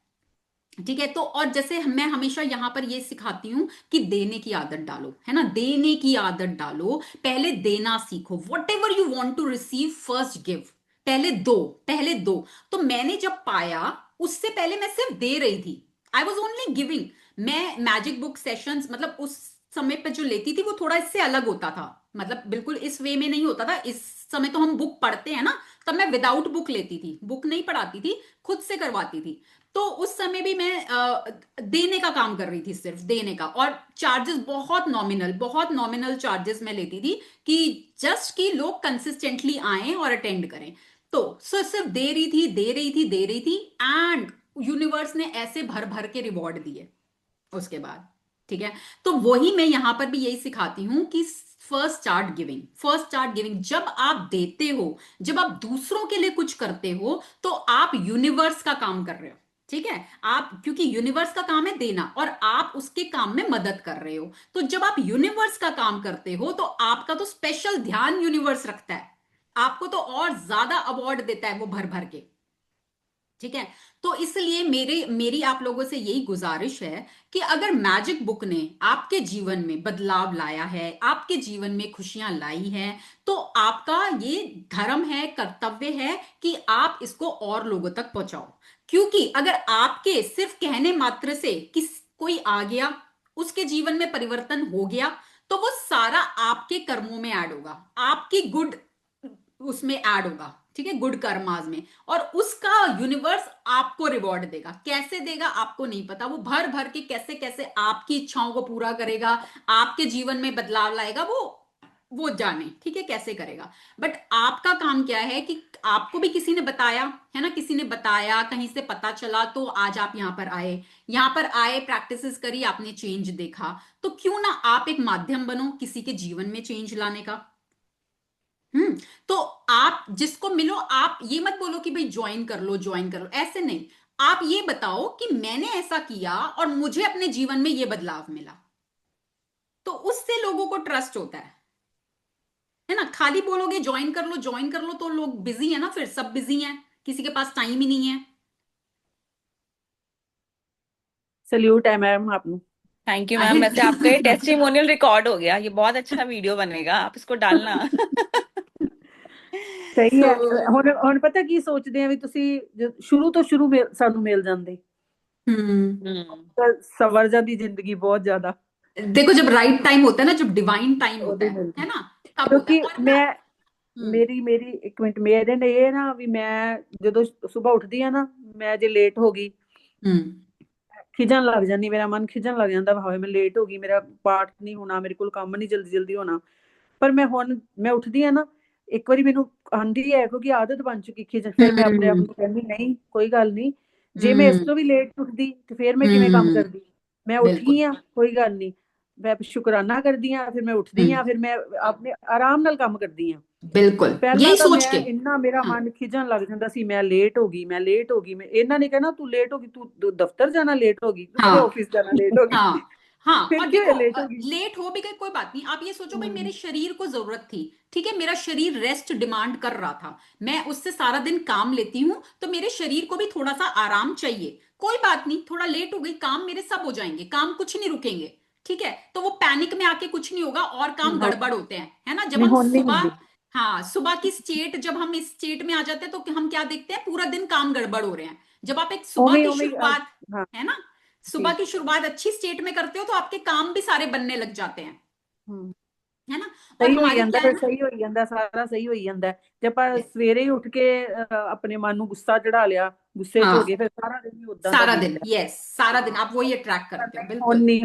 ठीक है, तो और जैसे मैं हमेशा यहां पर ये सिखाती हूं कि देने की आदत डालो, है ना, देने की आदत डालो, पहले देना सीखो। Whatever you want to receive, first give, पहले दो, पहले दो। तो मैंने जब पाया, उससे पहले मैं सिर्फ दे रही थी, आई वॉज ओनली गिविंग। मैं मैजिक बुक सेशंस, मतलब उस समय पे जो लेती थी वो थोड़ा इससे अलग होता था, मतलब बिल्कुल इस वे में नहीं होता था। इस समय तो हम बुक पढ़ते हैं ना, तब मैं विदाउट बुक लेती थी, बुक नहीं पढ़ाती थी, खुद से करवाती थी। तो उस समय भी मैं देने का काम कर रही थी, सिर्फ देने का, और चार्जेस बहुत नॉमिनल, बहुत नॉमिनल चार्जेस मैं लेती थी, कि जस्ट कि लोग कंसिस्टेंटली आए और अटेंड करें। तो सिर्फ दे रही थी, दे रही थी, दे रही थी, एंड यूनिवर्स ने ऐसे भर भर के रिवॉर्ड दिए उसके बाद। ठीक है, तो वही मैं यहां पर भी यही सिखाती हूं कि first start giving, first start giving. जब आप देते हो, जब आप दूसरों के लिए कुछ करते हो, तो आप यूनिवर्स का काम कर रहे हो। ठीक है, आप, क्योंकि यूनिवर्स का काम है देना, और आप उसके काम में मदद कर रहे हो। तो जब आप यूनिवर्स का काम करते हो तो आपका तो स्पेशल ध्यान यूनिवर्स रखता है, आपको तो और ज्यादा अवार्ड देता है वो भर भर के। ठीक है। तो इसलिए मेरी आप लोगों से यही गुजारिश है कि अगर मैजिक बुक ने आपके जीवन में बदलाव लाया है, आपके जीवन में खुशियां लाई है, तो आपका ये धर्म है, कर्तव्य है कि आप इसको और लोगों तक पहुंचाओ। क्योंकि अगर आपके सिर्फ कहने मात्र से कोई आ गया, उसके जीवन में परिवर्तन हो गया, तो वो सारा आपके कर्मों में ऐड होगा, आपकी गुड उसमें ऐड होगा, ठीक है, गुड कर्माज में। और उसका यूनिवर्स आपको रिवॉर्ड देगा। कैसे देगा आपको नहीं पता, वो भर भर के कैसे कैसे आपकी इच्छाओं को पूरा करेगा, आपके जीवन में बदलाव लाएगा, वो जाने, ठीक है, कैसे करेगा। बट आपका काम क्या है कि आपको भी किसी ने बताया है ना, किसी ने बताया, कहीं से पता चला, तो आज आप यहां पर आए, प्रैक्टिसेस करी, आपने चेंज देखा। तो क्यों ना आप एक माध्यम बनो किसी के जीवन में चेंज लाने का। तो आप जिसको मिलो, आप ये मत बोलो कि भाई ज्वाइन कर लो, ज्वाइन कर लो, ऐसे नहीं। आप ये बताओ कि मैंने ऐसा किया और मुझे अपने जीवन में ये बदलाव मिला, तो उससे लोगों को ट्रस्ट होता है ना। खाली बोलोगे ज्वाइन कर लो, ज्वाइन कर लो, तो लोग बिजी है ना, फिर सब बिजी हैं, किसी के पास टाइम ही नहीं है। सल्यूट है मैम आपको। थैंक यू अरे मैम। वैसे आपका ये टेस्टिमोनियल रिकॉर्ड हो गया, ये बहुत अच्छा वीडियो बनेगा, आप इसको डालना। ਸਹੀ ਹੈ। So, ਹੁਣ ਪਤਾ ਕੀ ਸੋਚਦੇ ਆ ਵੀ ਤੁਸੀਂ ਸ਼ੁਰੂ ਤੋਂ ਸ਼ੁਰੂ ਸਾਨੂੰ ਮਿਲ ਜਾਂਦੇ ਤਾਂ ਸਵਰ ਜਾਂਦੀ ਜ਼ਿੰਦਗੀ ਬਹੁਤ ਜ਼ਿਆਦਾ। देखो, जब राइट टाइम होता है ना, जब डिवाइन टाइम होता ਉਹਦੇ ਮਿਲਦੀ है ना, तब होता है। ਕਿਉਂਕਿ और ना ਮੇਰੀ ਇੱਕ ਮਿੰਟ, ਮੇਰੇ ਨੇ ਇਹ ਨਾ ਵੀ ਮੈਂ ਜਦੋਂ ਸਵੇਰ ਉੱਠਦੀ ਆ ਨਾ, ਮੈਂ ਜੇ ਲੇਟ ਹੋ ਗਈ ਖਿਜਣ ਲੱਗ ਜਾਂਦੀ, ਮੇਰਾ ਮਨ ਖਿਜਣ ਲੱਗ ਜਾਂਦਾ, ਭਾਵੇਂ ਮੈਂ ਲੇਟ ਹੋ ਗਈ, ਮੇਰਾ ਪਾਠ ਨਹੀਂ ਹੋਣਾ, ਮੇਰੇ ਕੋਲ ਕੰਮ ਨਹੀਂ ਜਲਦੀ ਜਲਦੀ ਹੋਣਾ। ਪਰ ਮੈਂ ਉੱਠਦੀ ਆ ਨਾ, ਇੱਕ ਵਾਰੀ ਮੈਨੂੰ ਆਂਦੀ ਹੈ ਕਿਉਂਕਿ ਆਦਤ ਬਣ ਚੁੱਕੀ ਖਿਜਣ, ਫਿਰ ਮੈਂ ਆਪਣੇ ਆਪ ਨੂੰ ਕਹਿੰਦੀ ਨਹੀਂ ਕੋਈ ਗੱਲ ਨਹੀਂ, ਜੇ ਮੈਂ ਇਸ ਤੋਂ ਵੀ ਲੇਟ ਉੱਠਦੀ ਤੇ ਫਿਰ ਮੈਂ ਕਿਵੇਂ ਕੰਮ ਕਰਦੀ। ਮੈਂ ਉੱਠ बिल्कुल ਗਈ ਆ, ਕੋਈ ਗੱਲ ਨਹੀਂ, ਮੈਂ ਸ਼ੁਕਰਾਨਾ ਕਰਦੀ ਆ, ਫਿਰ ਮੈਂ ਉੱਠਦੀ ਆ, ਫਿਰ ਮੈਂ ਆਪਣੇ ਆਰਾਮ ਨਾਲ ਕੰਮ ਕਰਦੀ ਆ। बिल्कुल ਪਹਿਲਾਂ यही ਤਾਂ सोच ਮੈਂ के। ਇੰਨਾ ਮੇਰਾ हाँ ਮਨ ਖਿਜਣ ਲੱਗ ਜਾਂਦਾ ਸੀ, ਮੈਂ ਲੇਟ ਹੋ ਗਈ, ਮੈਂ ਲੇਟ ਹੋ ਗਈ, ਮੈਂ ਇਹਨਾਂ ਨੇ ਕਹਿਣਾ ਤੂੰ ਲੇਟ ਹੋ ਗਈ, ਤੂੰ ਦਫ਼ਤਰ ਜਾਣਾ ਲੇਟ ਹੋ ਗਈ, ਤੂੰ ਕਿਤੇ हाँ ਆਫਿਸ ਜਾਣਾ ਲੇਟ ਹੋ ਗਈ। हाँ हाँ। ਫਿਰ और ਕੀ देखो, ਹੋਇਆ, ਲੇਟ ਹੋ ਗਈ। लेट हो भी गई कोई बात नहीं, आप ये सोचो भाई मेरे शरीर को जरूरत थी, ठीक है, मेरा शरीर रेस्ट डिमांड कर रहा था, मैं उससे सारा दिन काम लेती हूँ, तो मेरे शरीर को भी थोड़ा सा आराम चाहिए। कोई बात नहीं, थोड़ा लेट हो गई, काम मेरे सब हो जाएंगे, काम कुछ नहीं रुकेंगे, ठीक है। तो वो पैनिक में आके कुछ नहीं होगा और काम गड़बड़ होते हैं, है ना। जब नहीं हम ਹੁਣ नहीं सुबह, ਹੁੰਦੀ। हाँ, सुबह की स्टेट, जब हम इस स्टेट में आ जाते हैं तो हम क्या देखते हैं, पूरा दिन काम गड़बड़ हो रहे हैं। जब आप एक सुबह उਵੇਂ की उਵੇਂ शुरुआत, हाँ है ना, सुबह ठीक। की शुरुआत अच्छी स्टेट में करते हो तो आपके काम भी सारे बनने लग जाते हैं, हम्म, है ना। और ਸਹੀ ਹੋਈ हमारी ਜਾਂਦਾ, क्या है ਫਿਰ ना, ਸਹੀ ਹੋਈ ਜਾਂਦਾ, ਸਾਰਾ ਸਹੀ ਹੋਈ ਜਾਂਦਾ। ਜੇ ਆਪਾਂ ਸਵੇਰੇ ਹੀ ਉੱਠ ਕੇ ਆਪਣੇ ਮਨ ਨੂੰ ਗੁੱਸਾ ਚੜਾ ਲਿਆ, ਗੁੱਸੇ 'ਚ ਹੋ हाँ, ਗਏ, ਫਿਰ सारा दिन ही उदां ਦਾ सारा दिन, ਬੀਤਦਾ। यस, सारा दिन आप वही अट्रैक्ट करते हो, ਹੁਣ बिल्कुल। ਨਹੀਂ,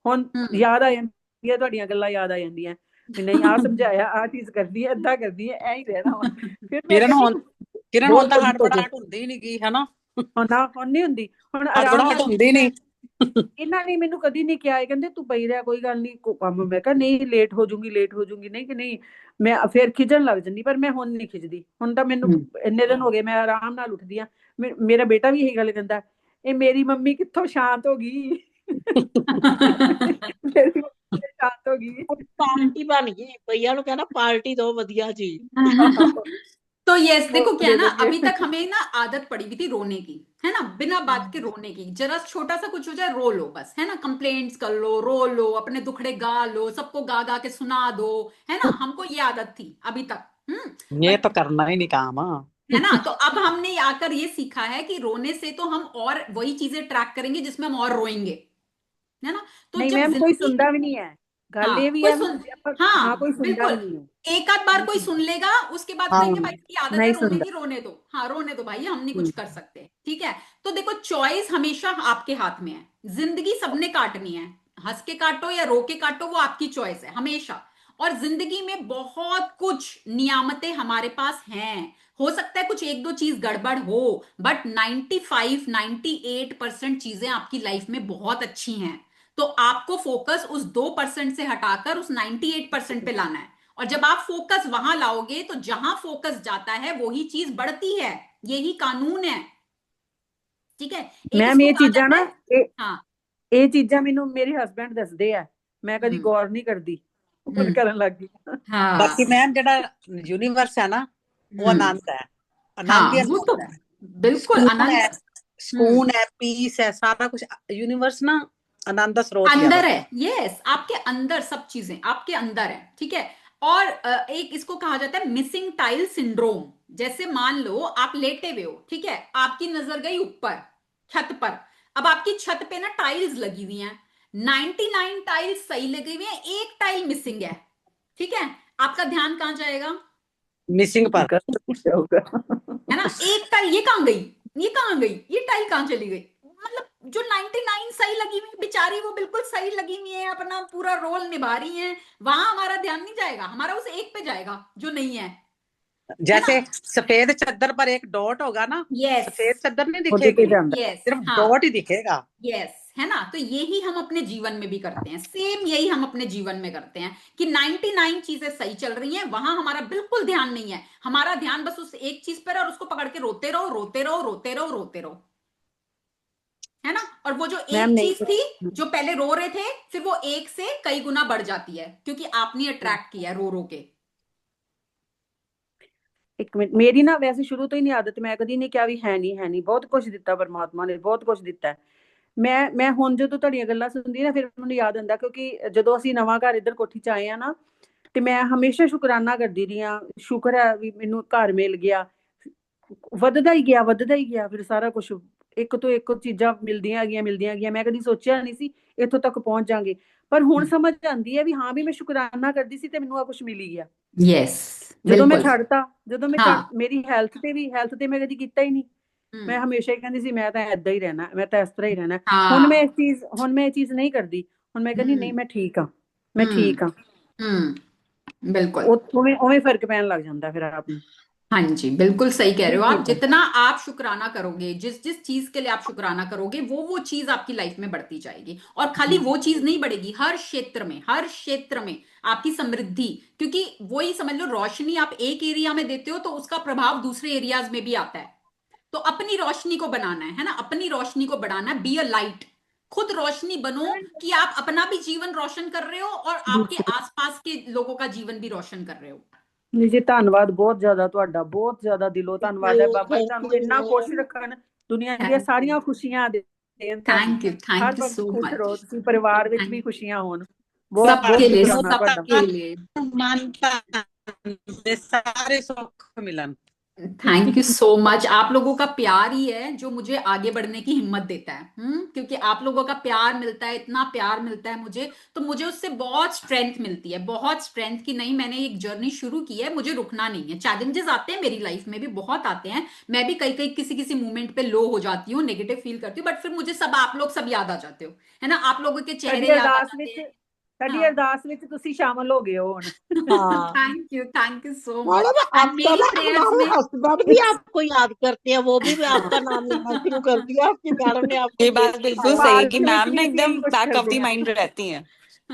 ਹੁਣ ਯਾਦ ਆ ਜਾਂਦੀ ਹੈ, ਤੁਹਾਡੀਆਂ ਗੱਲਾਂ ਯਾਦ ਆ ਜਾਂਦੀਆਂ ਵੀ ਨਹੀਂ ਆਹ ਸਮਝਾਇਆ, ਆਹ ਚੀਜ਼ ਕਰਦੀ ਹੈ, ਏਦਾਂ ਕਰਦੀ ਹੈ, ਐਂ ਹੀ ਰਹਿਣਾ ਹੁਣ। ਫਿਰ ਮੈਂ ਕਿਰਨ ਹੁਣ ਬਹੁਤ ਤਾਂ ਜਲਦੀ ਹੋ ਜਾਏ। ਹੜਬੜਾਹਟ ਹੁੰਦੀ ਹੀ ਨਹੀਂ ਗੀ, ਹਨਾ। ਹੁਣ ਨਹੀਂ ਹੁੰਦੀ, ਹੁਣ ਆਰਾਮ ਹੜਬੜਾਹਟ ਨਾਲ। ਹੁੰਦੀ ਨਹੀਂ। ਇਹਨਾਂ ਨੇ ਮੈਨੂੰ ਕਦੀ ਨਹੀਂ ਕਿਹਾ, ਇਹ ਕਹਿੰਦੇ ਤੂੰ ਪਈ ਰਹਿ, ਕੋਈ ਗੱਲ ਨਹੀਂ, ਕੰਮ। ਮੈਂ ਕਿਹਾ ਨਹੀਂ, ਲੇਟ ਹੋ ਜੂਗੀ, ਲੇਟ ਹੋ ਜੂਗੀ, ਨਹੀਂ ਕਿ ਨਹੀਂ, ਮੈਂ ਫਿਰ ਖਿਜਣ ਲੱਗ ਜਾਂਦੀ। ਪਰ ਮੈਂ ਹੁਣ ਨਹੀਂ ਖਿਜਦੀ, ਹੁਣ ਤਾਂ ਮੈਨੂੰ ਇੰਨੇ ਦਿਨ ਹੋ ਗਏ, ਮੈਂ ਆਰਾਮ ਨਾਲ ਉੱਠਦੀ ਆ। ਮੇਰਾ ਬੇਟਾ ਵੀ ਇਹੀ ਗੱਲ ਕਹਿੰਦਾ, ਇਹ ਮੇਰੀ ਮੰਮੀ ਕਿੱਥੋਂ ਸ਼ਾਂਤ ਹੋ ਗਈ। ਮੇਰੀ ਮੰਮੀ ਸ਼ਾਂਤ ਹੋ ਗਈ। ਪਾਰਟੀ ਬਣ ਗਈ, ਭਈਆ ਨੂੰ कहना पार्टी दो ਵਧੀਆ जी। तो यस, देखो क्या है ना, बोले अभी तक हमें ना आदत पड़ी हुई थी रोने की, है ना, बिना बात के रोने की। जरा छोटा सा कुछ हो जाए रो लो बस, है ना, कंप्लेंट्स कर लो, रो लो, अपने दुखड़े गा लो, सबको गा गा के सुना दो, है ना। हमको ये आदत थी अभी तक। ये बट तो करना ही नहीं काम। है ना, तो अब हमने आकर ये सीखा है कि रोने से तो हम और वही चीजें ट्रैक करेंगे जिसमें हम और रोएंगे, है ना। तो नहीं जब मैम, कोई जिंदगी, सुनता भी नहीं है, गल ये हाँ भी कोई है। सुन, हाँ, कोई हाँ सुनता बिल्कुल, भी नहीं है। एक आध बार कोई सुन लेगा, उसके बाद हाँ, कहेंगे भाई इसकी आदत है नहीं रोने सुनता। की, रोने दो, हाँ रोने दो भाई, हम नहीं कुछ कर सकते, ठीक है। तो देखो, चॉइस हमेशा आपके हाथ में है, जिंदगी सबने काटनी है, हंस के काटो या रो के काटो, वो आपकी चॉइस है हमेशा। और जिंदगी में बहुत कुछ नियामतें हमारे पास हैं। हो सकता है कुछ एक दो चीज गड़बड़ हो, बट 95-98% चीजें आपकी लाइफ में बहुत अच्छी हैं। तो आपको फोकस उस 2% से हटाकर उस 98% पे लाना है। और जब आप फोकस वहां लाओगे तो जहां फोकस जाता है वही चीज बढ़ती है, यही कानून है, ठीक है। एक मैम इसको ये कहा चीजा जाता ना, है, हाँ, ਇਹ ਚੀਜ਼ਾਂ ਮੈਨੂੰ ਮੇਰੇ ਹਸਬੈਂਡ ਦੱਸਦੇ ਆ, ਮੈਂ ਕਦੀ ਗੌਰ ਨਹੀਂ ਕਰਦੀ, ਹੁਣ ਕਰਨ ਲੱਗ ਗਈ। हाँ बाकी मैम जेड़ा यूनिवर्स है ना, वो हम्म, आनंद है, आनंद हाँ ही वो तो आनंद है। बिल्कुल सुकून आनंद। है, सुकून है, पीस है, सारा कुछ यूनिवर्स ना आनंद स्रोत ही अंदर बस। है। यस, आपके अंदर सब चीजें आपके अंदर है, ठीक है। और एक इसको कहा जाता है मिसिंग टाइल सिंड्रोम। जैसे मान लो आप लेटे हुए हो, ठीक है, आपकी नजर गई ऊपर छत पर। अब आपकी छत पे ना टाइल्स लगी हुई हैं, 99 टाइल्स सही लगी हुई हैं, एक टाइल मिसिंग है, ठीक है। आपका ध्यान कहां जाएगा? मिसिंग पर। कर कुछ होगा। है ना, एक टाइल ये कहां गई, ये कहां गई, ये टाइल कहां चली गई। मतलब जो 99 सही लगी हुई बेचारी, वो बिल्कुल सही लगी हुई है, अपना पूरा रोल निभा रही है, वहां हमारा ध्यान नहीं जाएगा, हमारा उस एक पे जाएगा जो नहीं है ना। जैसे सफेद चादर पर एक डॉट होगा ना, यस, सफेद चादर नहीं खुद पे दिखेगी, जाता यस, सिर्फ हाँ, डॉट ही दिखेगा। यस, है ना। तो यही हम अपने जीवन में भी करते हैं, सेम यही हम अपने जीवन में करते हैं कि 99 चीजें सही चल रही हैं, वहां हमारा बिल्कुल ध्यान नहीं है, हमारा ध्यान बस उस एक चीज पर है, और उसको पकड़ के रोते रहो, रोते रहो, रोते रहो, रोते रहो, है ना। और वो जो मैम एक नहीं। चीज थी जो पहले रो रहे थे, फिर वो एक से कई गुना बढ़ जाती है, क्योंकि आपने अट्रैक्ट किया है रो रो के। ਇੱਕ ਮਿੰਟ, ਮੇਰੀ ਨਾ ਵੈਸੇ ਸ਼ੁਰੂ ਤੋਂ ਹੀ ਨਹੀਂ ਆਦਤ, ਮੈਂ ਕਦੀ ਨਹੀਂ ਕਿਹਾ ਵੀ ਹੈ ਨਹੀਂ ਹੈ ਨਹੀਂ, ਬਹੁਤ ਕੁਝ ਦਿੱਤਾ ਪਰਮਾਤਮਾ ਨੇ, ਬਹੁਤ ਕੁਝ ਦਿੱਤਾ ਹੈ। ਮੈਂ ਹੁਣ ਜਦੋਂ ਤੁਹਾਡੀਆਂ ਗੱਲਾਂ ਸੁਣਦੀ ਨਾ, ਫਿਰ ਮੈਨੂੰ ਯਾਦ ਆਉਂਦਾ, ਕਿਉਂਕਿ ਜਦੋਂ ਅਸੀਂ ਨਵਾਂ ਘਰ ਇੱਧਰ ਕੋਠੀ ਚ ਆਏ ਆ ਨਾ, ਤੇ ਮੈਂ ਹਮੇਸ਼ਾ ਸ਼ੁਕਰਾਨਾ ਕਰਦੀ ਰਹੀ ਹਾਂ, ਸ਼ੁਕਰ ਹੈ ਵੀ ਮੈਨੂੰ ਘਰ ਮਿਲ ਗਿਆ। ਵੱਧਦਾ ਹੀ ਗਿਆ, ਵੱਧਦਾ ਹੀ ਗਿਆ, ਫਿਰ ਸਾਰਾ ਕੁਝ ਇੱਕ ਤੋਂ ਇੱਕ ਚੀਜ਼ਾਂ ਮਿਲਦੀਆਂ ਗਈਆਂ। ਮੈਂ ਕਦੀ ਸੋਚਿਆ ਨਹੀਂ ਸੀ ਇੱਥੋਂ ਤੱਕ ਪਹੁੰਚ ਜਾਾਂਗੇ, ਪਰ ਹੁਣ ਸਮਝ ਆਉਂਦੀ ਹੈ ਵੀ ਹਾਂ, ਵੀ ਮੈਂ ਸ਼ੁਕਰਾਨਾ ਕਰਦੀ ਸੀ ਤੇ ਮੈਨੂੰ ਆ ਕੁਝ ਮਿਲ ਹੀ ਗਿਆ। यस, ਜਦੋਂ ਮੈਂ बिल्कुल। ਛੱਡਤਾ, हाँ, ਮੇਰੀ ਹੈਲਥ ਤੇ ਮੈਂ ਕਦੀ ਕੀਤਾ ਹੀ ਨਹੀਂ। ਮੈਂ ਹਮੇਸ਼ਾ ਹੀ ਕਹਿੰਦੀ ਸੀ ਮੈਂ ਤਾਂ ਏਦਾਂ ਹੀ ਰਹਿਣਾ, ਮੈਂ ਤਾਂ ਇਸ ਤਰ੍ਹਾਂ ਹੀ ਰਹਿਣਾ। ਹੁਣ ਮੈਂ ਇਹ ਚੀਜ਼ ਨਹੀਂ ਕਰਦੀ। ਹੁਣ ਮੈਂ ਕਹਿੰਦੀ ਨਹੀਂ, ਮੈਂ ਠੀਕ ਆ, ਮੈਂ ਠੀਕ ਆ। बिल्कुल। ਉਵੇਂ ਫਰਕ ਪੈਣ ਲੱਗ ਜਾਂਦਾ ਫਿਰ ਆਪ ਨੂੰ। हाँ जी, बिल्कुल सही कह रहे हो आप। ठीक है। जितना आप शुक्राना करोगे, जिस जिस चीज के लिए आप शुक्राना करोगे, वो चीज आपकी लाइफ में बढ़ती जाएगी। और खाली वो चीज नहीं बढ़ेगी, हर क्षेत्र में, हर क्षेत्र में आपकी समृद्धि। क्योंकि वही समझ लो, रोशनी आप एक एरिया में देते हो तो उसका प्रभाव दूसरे एरियाज में भी आता है। तो अपनी रोशनी को बनाना है ना, अपनी रोशनी को बढ़ाना है। बी अ लाइट, खुद रोशनी बनो, कि आप अपना भी जीवन रोशन कर रहे हो और आपके आसपास के लोगों का जीवन भी रोशन कर रहे हो। ਜੀ ਧੰਨਵਾਦ ਬਹੁਤ ਜ਼ਿਆਦਾ ਤੁਹਾਡਾ, ਬਹੁਤ ਜ਼ਿਆਦਾ ਦਿਲੋਂ ਧੰਨਵਾਦ ਹੈ। ਬਾਬਾ ਜੀ थैंक ਤੁਹਾਨੂੰ यू ਇੰਨਾ ਖੁਸ਼ मैम। ਰੱਖਣ, ਦੁਨੀਆ ਦੀਆਂ थैंक यू, ਸਾਰੀਆਂ ਖੁਸ਼ੀਆਂ ਦੇਣ ਤੁਹਾਨੂੰ। ਹਰ थैंक यू ਵਕਤ सो ਖੁਸ਼ मच। ਰਹੋ ਤੁਸੀਂ, ਪਰਿਵਾਰ ਵਿੱਚ ਵੀ थैंक, ਖੁਸ਼ੀਆਂ होन। बहुत सबके बहुत लिए, शुक्राना ਤੁਹਾਡਾ। सबके लिए। मानता सारे सुख मिलन। Thank you so much. आप लोगों का प्यार ही है जो मुझे आगे बढ़ने की हिम्मत देता है। क्योंकि आप लोगों का प्यार मिलता है, इतना प्यार मिलता है मुझे, तो मुझे उससे बहुत स्ट्रेंथ मिलती है, बहुत स्ट्रेंथ की नहीं, मैंने एक जर्नी शुरू की है, मुझे रुकना नहीं है। चैलेंजेस आते हैं मेरी लाइफ में भी, बहुत आते हैं, मैं भी कई कई किसी किसी मोमेंट पे लो हो जाती हूँ, नेगेटिव फील करती हूँ, बट फिर मुझे सब आप लोग सब याद आ जाते हो, है ना, आप लोगों के ਸਾਡੀ चेहरे याद आ ਅਰਦਾਸ जाते ਵਿੱਚ हैं। ਸਾਡੀ हाँ। ਅਰਦਾਸ ਵਿੱਚ ਤੁਸੀਂ ਸ਼ਾਮਲ ਹੋ ਗਏ ਹੋ ਹੁਣ। हाँ thank you so much. Madam, अब एंड तो मेरी ना प्रेयर्स हमारे में, हस्बैंड भी आपको याद करते हैं, वो भी हाँ। आपका नाम लेना शुरू कर दिया कि मैडम ने आपको ये ये बात बिल्कुल सिखाया। सही है पार्क कि ਵਿੱਚ मैम ਵੀ ना ਅਸੀਂ ਇਹੀ एकदम कुछ बैक ऑफ ਕਰਦੇ द हैं। माइंड रहती हैं।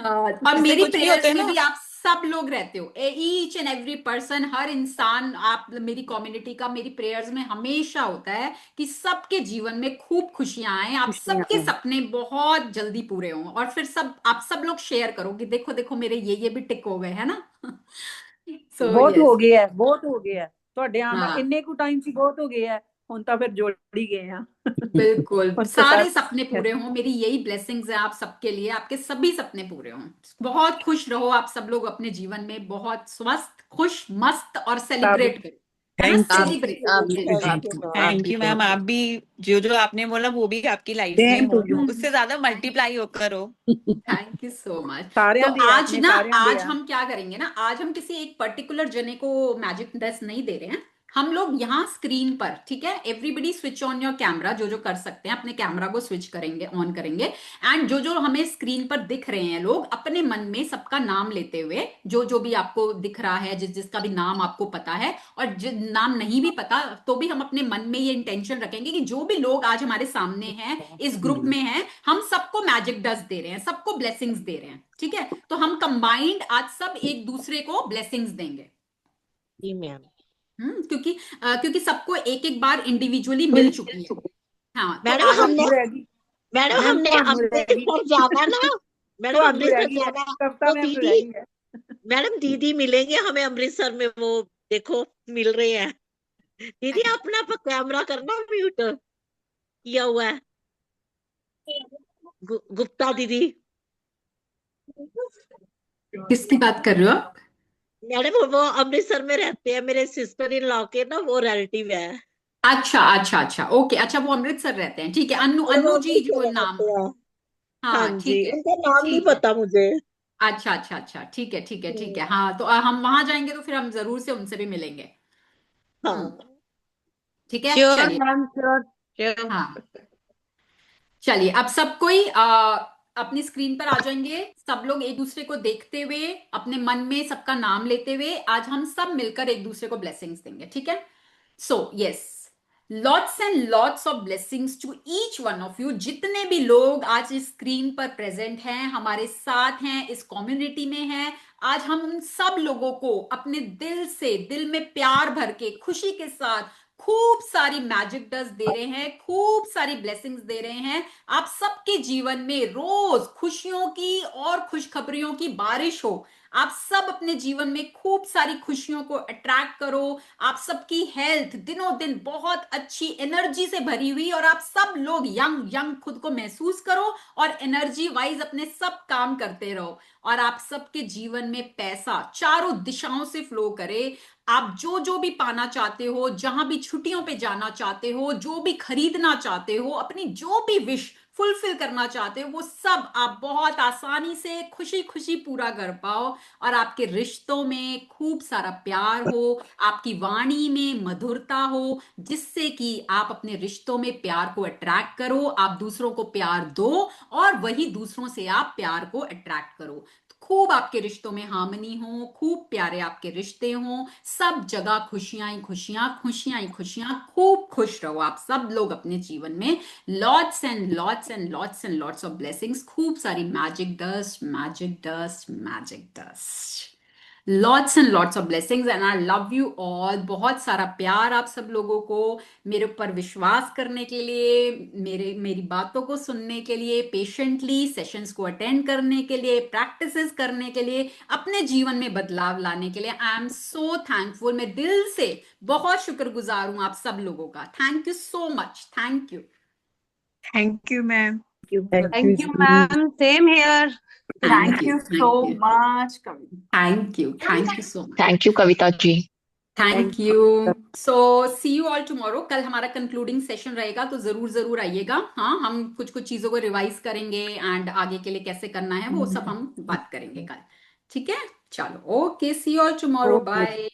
और जैसे मेरी कुछ भी होते प्रेयर्स हैं में ना। भी आप सब लोग रहते हो, ईच एंड एवरी पर्सन, हर इंसान, आप मेरी कम्युनिटी का मेरी प्रेयर्स में हमेशा होता है कि सबके जीवन में खूब खुशियां आए, आप खुशियां सबके हैं। सपने बहुत जल्दी पूरे हों, और फिर सब आप सब लोग शेयर करो कि देखो देखो मेरे ये भी टिक हो गए, है ना। सो ਬਹੁਤ ਹੋ यस। ਗਿਆ, बहुत हो गया। ਤੁਹਾਡੇ ਆਉਣ ਨਾਲ हाँ, ਇੰਨੇ ਕੁ ਟਾਈਮ 'ਚ ਹੀ ਬਹੁਤ ਹੋ ਗਿਆ, ਹੁਣ ਤਾਂ ਫਿਰ ਜੁੜ ही गए हैं। बिल्कुल, ਹੁਣ ਤਾਂ सारे सपने सारे पूरे हों, मेरी यही ब्लेसिंग्स है आप सबके लिए, आपके सभी सपने पूरे हों। बहुत खुश रहो आप सब लोग अपने जीवन में, बहुत स्वस्थ, खुश, मस्त, और सब सेलिब्रेट करो, है ना, थैंक यू, सेलिब्रेट। आप भी thank thank you you, ma'am. Thank you ma'am. आप भी जो आपने बोला वो भी आपकी लाइफ में सेम हो, टू यू। उससे ज्यादा मल्टीप्लाई होकर हो। Thank you so much. तो ਸਾਰਿਆਂ ਦੇ आज ਆਪਣੇ ना, ਸਾਰਿਆਂ ਦੇ आज ਆ। हम क्या करेंगे ना, आज हम किसी एक पर्टिकुलर जने को मैजिक डस्ट नहीं दे रहे हैं, हम लोग यहाँ स्क्रीन पर, ठीक है, everybody switch on your camera, जो जो कर सकते हैं अपने कैमरा को स्विच करेंगे, ऑन करेंगे, एंड जो जो हमें स्क्रीन पर दिख रहे हैं लोग, अपने मन में सबका नाम लेते हुए, जो जो भी आपको दिख रहा है, जिस जिसका भी नाम आपको पता है, और जिस नाम नहीं भी पता तो भी हम अपने मन में ये इंटेंशन रखेंगे कि जो भी लोग आज हमारे सामने हैं, इस ग्रुप में हैं, हम सबको मैजिक डस्ट दे रहे हैं, सबको ब्लेसिंग्स दे रहे हैं, ठीक है। तो हम कंबाइंड आज सब एक दूसरे को ब्लेसिंग्स देंगे। जी मैम। क्योंकि सबको एक एक बार इंडिविजुअली मिल चुकी है। हाँ, तो मैडम आज हम, हमने ਤੁਹਾਨੂੰ ਰਹਿ गई मैडम मैम, हमने ਤੁਹਾਨੂੰ ਰਹਿ गई, अमृतसर जाना ना, मैडम ਤੁਹਾਨੂੰ ਰਹਿ अमृतसर गई है, जाना कविता तो मैम दीदी, रह गई है। मैडम दीदी मिलेंगे हमें अमृतसर में, वो देखो मिल रहे हैं। दीदी अपना कैमरा करना म्यूट किया हुआ है। गुप्ता दीदी, किसकी बात कर रहे हो आप? मैडम वो अमृतसर में रहते हैं, मेरे सिस्टर इन लॉ के ना वो रिलेटिव है। अच्छा अच्छा अच्छा, ओके, अच्छा वो अमृतसर रहते हैं, ठीक है। अनु और वो अनु जी जो अमृतसर नाम। रहते हैं। हाँ हाँ जी, ठीक है। उनका नाम नहीं ठीक है, पता मुझे। अच्छा अच्छा अच्छा, ठीक है ठीक है ठीक है। हम्म, हाँ तो हम वहां जाएंगे तो फिर हम जरूर से उनसे भी मिलेंगे। हम्म। हाँ। ठीक है, श्योर चलिए। Ma'am, sure sure. हाँ चलिए, अब सब कोई अपनी स्क्रीन पर आ जाएंगे। सब लोग एक दूसरे को देखते हुए, अपने मन में सबका नाम लेते हुए, आज हम सब मिलकर एक दूसरे को ब्लेसिंग्स देंगे, ठीक है? So yes, lots and lots of blessings to each one of you. जितने भी लोग आज इस स्क्रीन पर प्रेजेंट हैं, हमारे साथ हैं, इस कम्युनिटी में हैं, आज हम उन सब लोगों को अपने दिल से, दिल में प्यार भर के, खुशी के साथ खूब सारी मैजिक डस्ट दे रहे हैं, खूब सारी ब्लेसिंग्स दे रहे हैं। आप सबके जीवन में रोज खुशियों की और खुशखबरियों की बारिश हो। आप सब अपने जीवन में खूब सारी खुशियों को अट्रैक्ट करो। आप सबकी हेल्थ दिनों दिन बहुत अच्छी एनर्जी से भरी हुई, और आप सब लोग यंग यंग खुद को महसूस करो और एनर्जी वाइज अपने सब काम करते रहो। और आप सबके जीवन में पैसा चारों दिशाओं से फ्लो करे। आप जो जो भी पाना चाहते हो, जहां भी छुट्टियों पे जाना चाहते हो, जो भी खरीदना चाहते हो, अपनी जो भी विश फुलफिल करना चाहते हो, वो सब आप बहुत आसानी से खुशी खुशी पूरा कर पाओ। और आपके रिश्तों में खूब सारा प्यार हो, आपकी वाणी में मधुरता हो, जिससे कि आप अपने रिश्तों में प्यार को अट्रैक्ट करो, आप दूसरों को प्यार दो, और वही दूसरों से आप प्यार को अट्रैक्ट करो। खूब आपके रिश्तों में हार्मनी हो, खूब प्यारे आपके रिश्ते हो, सब जगह खुशियां ही खुशियां, खुशियां ही खुशियां, खूब खुश रहो आप सब लोग अपने जीवन में। Lots and lots and lots and lots of blessings, खूब सारी magic dust, magic dust, magic dust. Lots and lots of blessings and I love you all. बहुत सारा प्यार आप सब लोगों को, मेरे ऊपर विश्वास करने के लिए, मेरी बातों को सुनने के लिए, पेशेंटली सेशंस को अटेंड करने के लिए, प्रैक्टिसेस करने के लिए, अपने जीवन में बदलाव लाने के लिए। I am so thankful. मैं दिल से बहुत शुक्रगुजार हूं आप सब लोगों का। Thank you so much, thank you. Thank you ma'am. Thank you thank you ji. Ma'am, same here. Thank thank you, you so thank you, much Kavita. Thank you so much. Thank you Kavita ji. Thank you. So see you all tomorrow. कल हमारा कंक्लूडिंग सेशन रहेगा, तो जरूर जरूर आइएगा। हाँ, हम कुछ कुछ चीजों को रिवाइज करेंगे एंड आगे के लिए कैसे करना है वो सब हम बात करेंगे कल। ठीक है, चलो, okay, see you all tomorrow, okay. Bye.